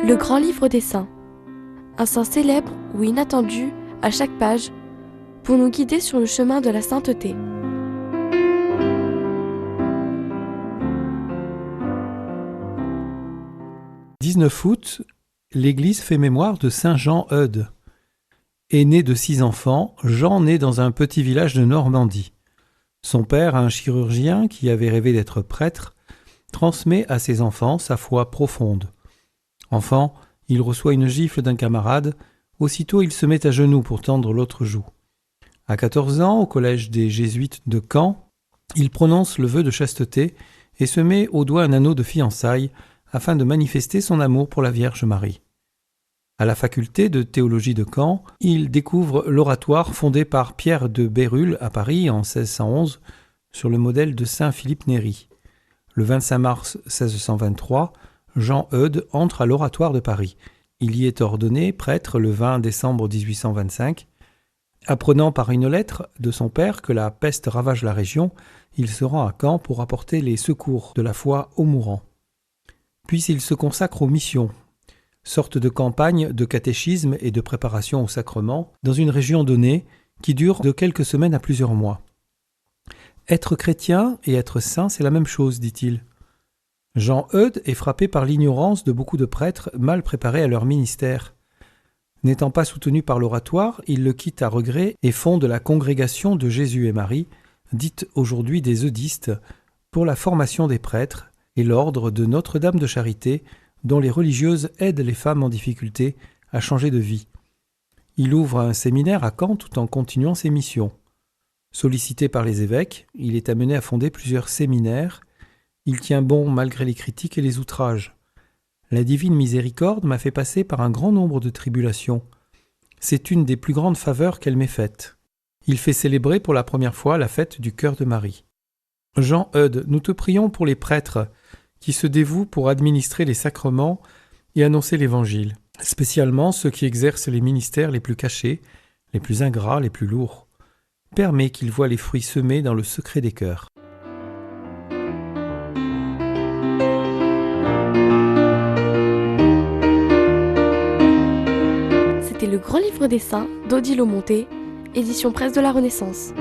Le grand livre des saints. Un saint célèbre ou inattendu à chaque page pour nous guider sur le chemin de la sainteté. « 19 août, l'Église fait mémoire de saint Jean Eudes. Aîné de 6 enfants, Jean naît dans un petit village de Normandie. Son père, un chirurgien qui avait rêvé d'être prêtre, transmet à ses enfants sa foi profonde. Enfant, il reçoit une gifle d'un camarade. Aussitôt, il se met à genoux pour tendre l'autre joue. À 14 ans, au collège des Jésuites de Caen, il prononce le vœu de chasteté et se met au doigt un anneau de fiançailles afin de manifester son amour pour la Vierge Marie. À la faculté de théologie de Caen, il découvre l'oratoire fondé par Pierre de Bérulle à Paris en 1611 sur le modèle de saint Philippe Néri. Le 25 mars 1623, Jean Eudes entre à l'oratoire de Paris. Il y est ordonné prêtre le 20 décembre 1825. Apprenant par une lettre de son père que la peste ravage la région, il se rend à Caen pour apporter les secours de la foi aux mourants. Puis il se consacre aux missions, sorte de campagne de catéchisme et de préparation au sacrement, dans une région donnée qui dure de quelques semaines à plusieurs mois. Être chrétien et être saint, c'est la même chose, dit-il. Jean Eudes est frappé par l'ignorance de beaucoup de prêtres mal préparés à leur ministère. N'étant pas soutenu par l'oratoire, il le quitte à regret et fonde la congrégation de Jésus et Marie, dite aujourd'hui des eudistes, pour la formation des prêtres, et l'ordre de Notre-Dame de Charité, dont les religieuses aident les femmes en difficulté à changer de vie. Il ouvre un séminaire à Caen tout en continuant ses missions. Sollicité par les évêques, il est amené à fonder plusieurs séminaires. Il tient bon malgré les critiques et les outrages. La divine miséricorde m'a fait passer par un grand nombre de tribulations. C'est une des plus grandes faveurs qu'elle m'ait faites. Il fait célébrer pour la première fois la fête du cœur de Marie. Jean Eudes, nous te prions pour les prêtres qui se dévouent pour administrer les sacrements et annoncer l'Évangile, spécialement ceux qui exercent les ministères les plus cachés, les plus ingrats, les plus lourds. Permets qu'ils voient les fruits semés dans le secret des cœurs. C'était le grand livre des saints d'Odile Monté, édition Presse de la Renaissance.